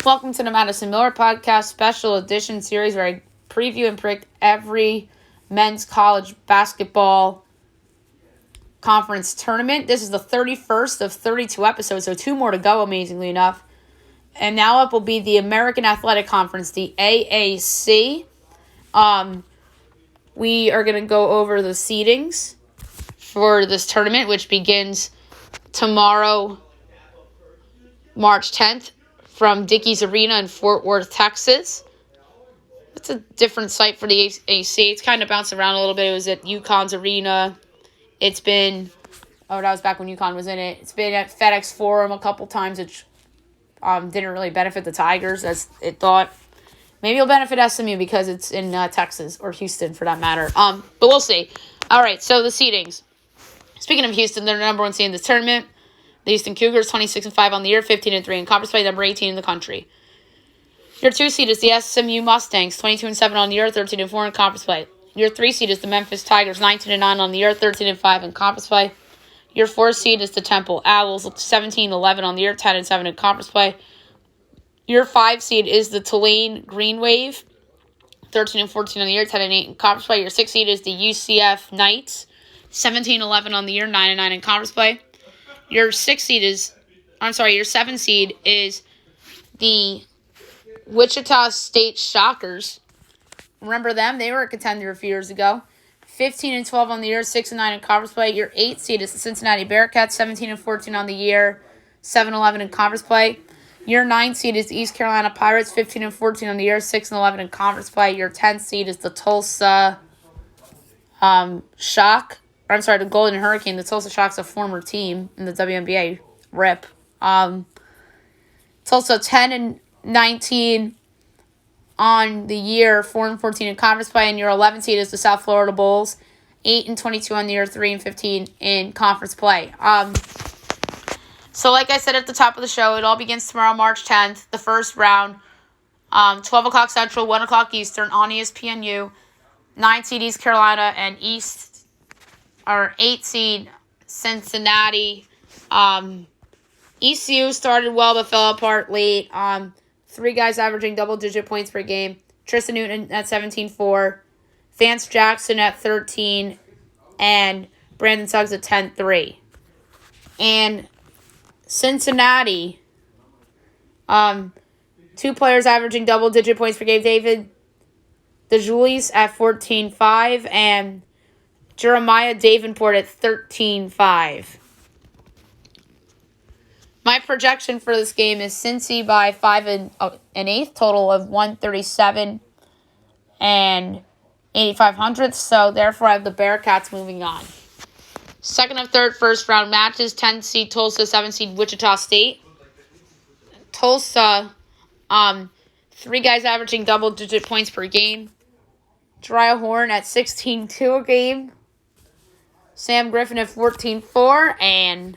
Welcome to the Madison Miller Podcast Special Edition Series where I preview and predict every men's college basketball conference tournament. This is the 31st of 32 episodes, so 2 more to go, amazingly enough. And now up will be the American Athletic Conference, the AAC. We are going to go over the seedings for this tournament, which begins tomorrow, March 10th, from Dickies Arena in Fort Worth, Texas. It's a different site for the AAC. It's kind of bounced around a little bit. It was at UConn's Arena. It's been, that was back when UConn was in it. It's been at FedEx Forum a couple times, which didn't really benefit the Tigers, as it thought. Maybe it'll benefit SMU because it's in Texas, or Houston for that matter. But we'll see. All right, so the seedings. Speaking of Houston, they're the number 1 seed in this tournament. The Houston Cougars, 26-5 on the year, 15-3 in conference play, number 18 in the country. Your 2 seed is the SMU Mustangs, 22-7 on the year, 13-4 in conference play. Your 3 seed is the Memphis Tigers, 19-9 on the year, 13-5 in conference play. Your 4 seed is the Temple Owls, 17-11 on the year, 10-7 in conference play. Your 5 seed is the Tulane Green Wave, 13-14 on the year, 10-8 in conference play. Your 6 seed is the UCF Knights, 17-11 on the year, 9-9 in conference play. Your 7 seed is the Wichita State Shockers. Remember them? They were a contender a few years ago. 15-12 on the year, 6-9 in conference play. Your 8 seed is the Cincinnati Bearcats, 17-14 on the year, 7-11 in conference play. Your 9 seed is the East Carolina Pirates, 15-14 on the year, 6-11 in conference play. Your 10th seed is the Tulsa the Golden Hurricane. The Tulsa Shock's a former team in the WNBA. RIP. Tulsa 10-19 on the year, 4-14 in conference play, and your 11th seed is the South Florida Bulls, 8-22 on the year, 3-15 in conference play. So like I said at the top of the show, it all begins tomorrow, March 10th, the first round, 12 o'clock Central, 1 o'clock Eastern on ESPNU. 9 seed East Carolina and 8 seed Cincinnati. ECU started well but fell apart late. 3 guys averaging double-digit points per game. Tristan Newton at 17-4. Vance Jackson at 13. And Brandon Suggs at 10-3. And Cincinnati, 2 players averaging double-digit points per game. David DeJulius at 14-5. And Jeremiah Davenport at 13-5. My projection for this game is Cincy by 5 1/8, total of 137 and 85 So therefore, I have the Bearcats moving on. Second and third first round matches: 10 seed Tulsa, 7 seed Wichita State. Tulsa, 3 guys averaging double-digit points per game. Dry Horn at 16-2 a game. Sam Griffin at 14-4 and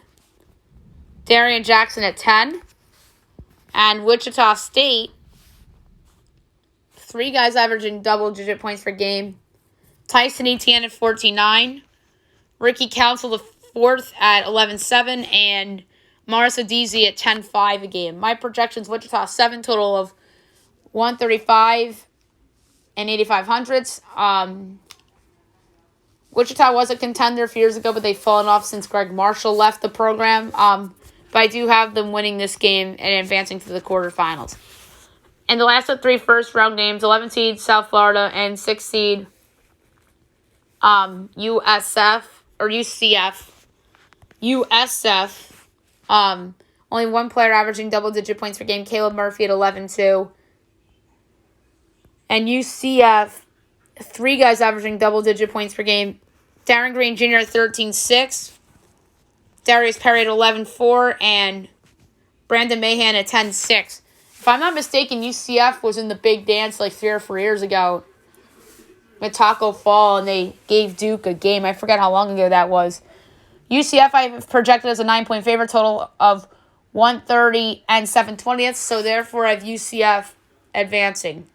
Darian Jackson at 10. And Wichita State, 3 guys averaging double-digit points per game. Tyson Etienne at 14-9. Ricky Council the 4th at 11-7. And Morris Adezi at 10-5 a game. My projections: Wichita 7, total of 135 and 85 Wichita was a contender a few years ago, but they've fallen off since Greg Marshall left the program. But I do have them winning this game and advancing to the quarterfinals. And the last of 3 first-round games: 11 seed South Florida and 6 seed USF. Only 1 player averaging double-digit points per game, Caleb Murphy at 11-2. And UCF, 3 guys averaging double-digit points per game. Darren Green Jr. at 13-6. Darius Perry at 11-4. And Brandon Mahan at 10-6. If I'm not mistaken, UCF was in the big dance like 3 or 4 years ago with Taco Fall, and they gave Duke a game. I forget how long ago that was. UCF I have projected as a 9-point favorite, total of 130 and 7/20. So therefore, I have UCF advancing.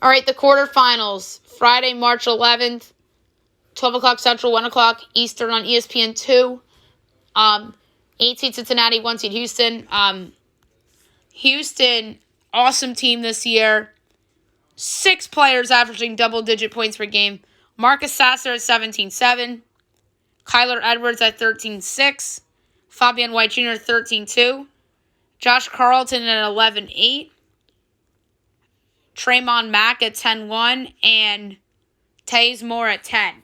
All right, the quarterfinals. Friday, March 11th, 12 o'clock Central, 1 o'clock Eastern on ESPN2. 8 seed Cincinnati, 1 seed Houston. Houston, awesome team this year. 6 players averaging double-digit points per game. Marcus Sasser at 17.7. Kyler Edwards at 13.6. Fabian White Jr. 13.2. Josh Carlton at 11.8. Traymon Mack at 10.1. And Taze Moore at 10.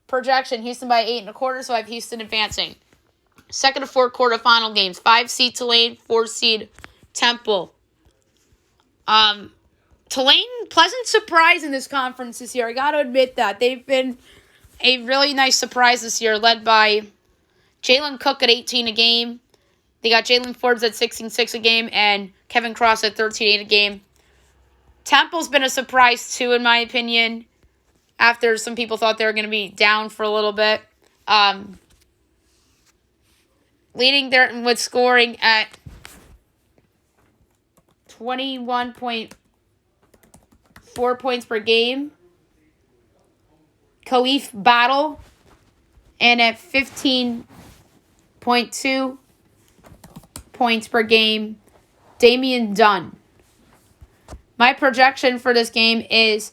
Projection, Houston by 8.25, so I have Houston advancing. Second to fourth quarterfinal games. 5 seed Tulane, 4 seed Temple. Tulane, pleasant surprise in this conference this year. I got to admit that. They've been a really nice surprise this year, led by Jalen Cook at 18 a game. They got Jalen Forbes at 16.6 a game and Kevin Cross at 13.8 a game. Temple's been a surprise, too, in my opinion, after some people thought they were going to be down for a little bit. Leading there with scoring at 21.4 points per game. Khalif Battle, and at 15.2 points per game, Damian Dunn. My projection for this game is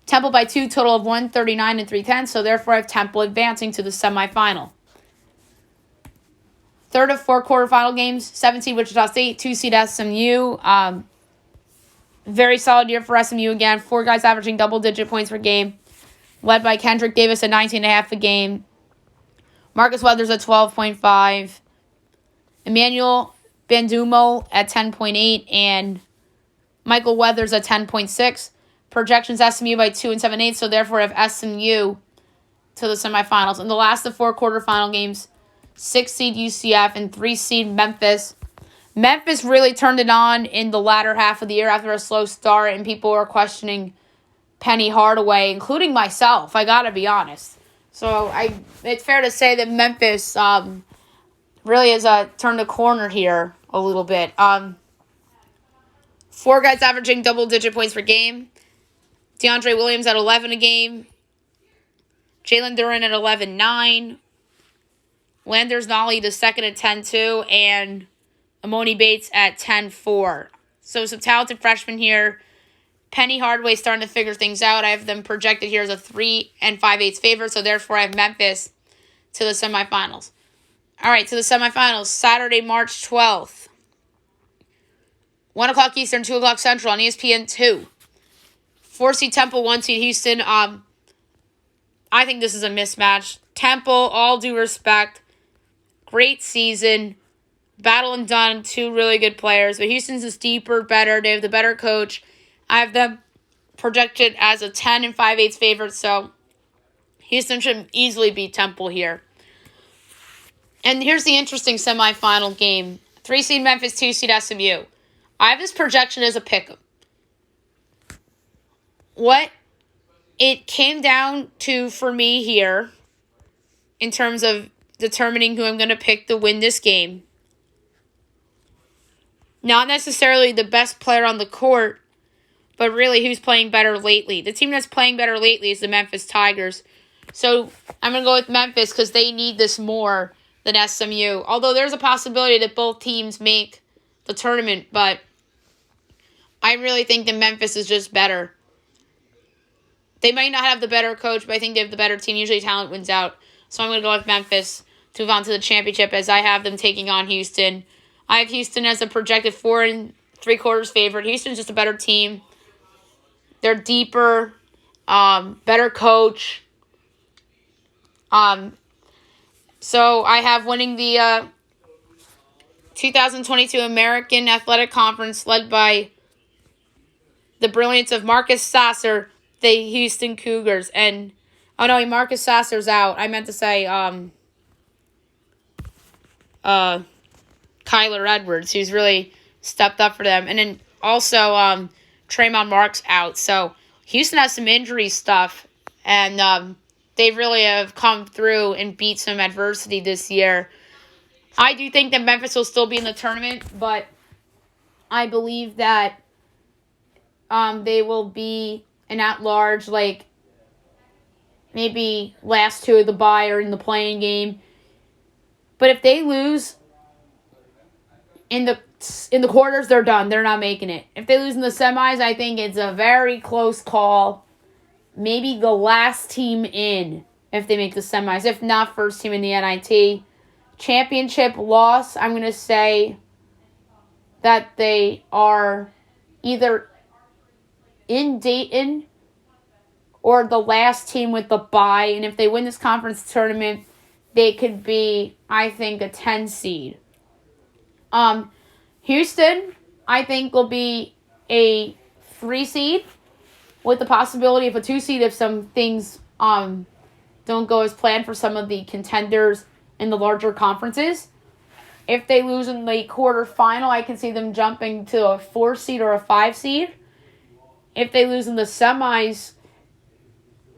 Temple by 2, total of 139 and 310, so therefore I have Temple advancing to the semifinal. Third of 4 quarterfinal games, 7 seed Wichita State, 2 seed SMU. Very solid year for SMU again. 4 guys averaging double-digit points per game, led by Kendrick Davis at 19.5 a game. Marcus Weathers at 12.5. Emmanuel Bandumo at 10.8. And Michael Weathers at 10.6. Projections SMU by 2 and 7/8, so therefore I have SMU to the semifinals. In the last of 4 quarterfinal games, 6 seed UCF and 3 seed Memphis. Memphis really turned it on in the latter half of the year after a slow start, and people were questioning Penny Hardaway, including myself. I gotta be honest. So it's fair to say that Memphis really has turned a corner here a little bit. 4 guys averaging double-digit points per game. DeAndre Williams at 11 a game. Jalen Duran at 11.9. Landers Nolly the second at 10.2. And Amoni Bates at 10.4. So some talented freshmen here. Penny Hardaway starting to figure things out. I have them projected here as a 3 and 5/8 favorite. So therefore I have Memphis to the semifinals. All right, to the semifinals. Saturday, March 12th. 1 o'clock Eastern, 2 o'clock Central on ESPN 2. 4 seed Temple, 1 seed Houston. I think this is a mismatch. Temple, all due respect, great season. Battle and Dunn, 2 really good players. But Houston's is deeper, better. They have the better coach. I have them projected as a 10 and 5/8 favorite. So Houston should easily beat Temple here. And here's the interesting semifinal game. 3 seed Memphis, 2 seed SMU. I have this projection as a pick'em. What it came down to for me here, in terms of determining who I'm going to pick to win this game, not necessarily the best player on the court, but really who's playing better lately. The team that's playing better lately is the Memphis Tigers. So I'm going to go with Memphis because they need this more than SMU. Although there's a possibility that both teams make the tournament, but I really think that Memphis is just better. They might not have the better coach, but I think they have the better team. Usually talent wins out. So I'm going to go with Memphis to move on to the championship as I have them taking on Houston. I have Houston as a projected 4 3/4 favorite. Houston's just a better team. They're deeper, better coach. So I have winning the 2022 American Athletic Conference led by the brilliance of Marcus Sasser, the Houston Cougars. And, oh no, Marcus Sasser's out. I meant to say Kyler Edwards, who's really stepped up for them. And then also Traymon Mark's out. So Houston has some injury stuff. And they really have come through and beat some adversity this year. I do think that Memphis will still be in the tournament, but I believe that they will be an at-large, like, maybe last 2 of the bye or in the playing game. But if they lose in the in the quarters, they're done. They're not making it. If they lose in the semis, I think it's a very close call. Maybe the last team in if they make the semis. If not, first team in the NIT. Championship loss, I'm going to say that they are either in Dayton or the last team with the bye. And if they win this conference tournament, they could be, I think, a 10 seed. Houston, I think, will be a 3 seed with the possibility of a 2 seed if some things don't go as planned for some of the contenders in the larger conferences. If they lose in the quarterfinal, I can see them jumping to a 4 seed or a 5 seed. If they lose in the semis,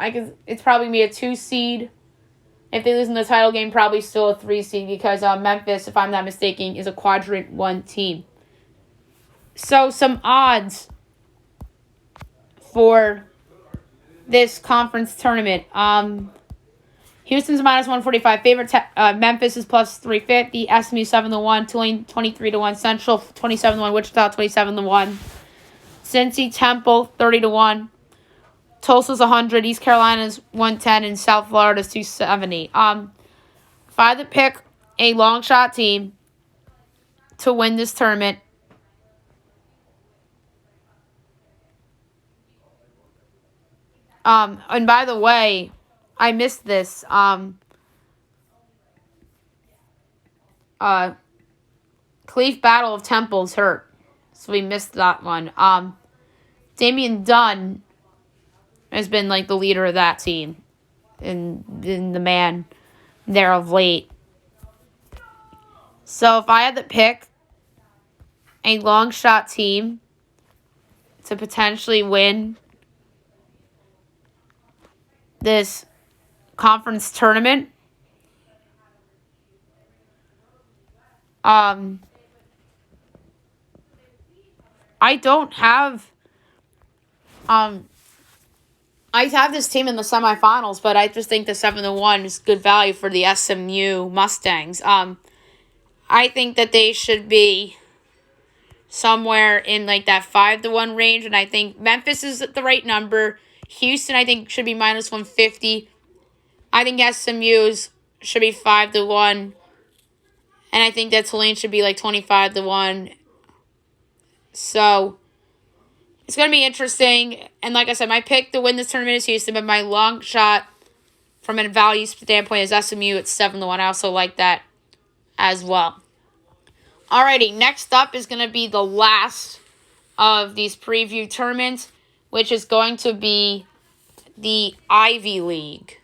it's probably be a 2 seed. If they lose in the title game, probably still a 3 seed because Memphis, if I'm not mistaken, is a quadrant 1 team. So some odds for this conference tournament. Houston's minus 145 favorite. Memphis is plus 350. SMU 7-1. Tulane 23-1. Central 27-1. Wichita 27-1. Cincy Temple 30-1. Tulsa's 100. East Carolina's 110. And South Florida's 270. If I had to pick a long shot team to win this tournament, and by the way, I missed this. Cleve Battle of Temple's hurt, so we missed that one. Damian Dunn has been like the leader of that team and the man there of late. So if I had to pick a long shot team to potentially win this conference tournament, I don't have I have this team in the semifinals, but I just think the 7-1 is good value for the SMU Mustangs. I think that they should be somewhere in like that 5-1 range, and I think Memphis is the right number. Houston, I think, should be minus 150. I think SMU's should be 5-1. And I think that Tulane should be like 25-1. So it's going to be interesting. And like I said, my pick to win this tournament is Houston, but my long shot from a value standpoint is SMU at 7-1. I also like that as well. Alrighty, next up is going to be the last of these preview tournaments, which is going to be the Ivy League.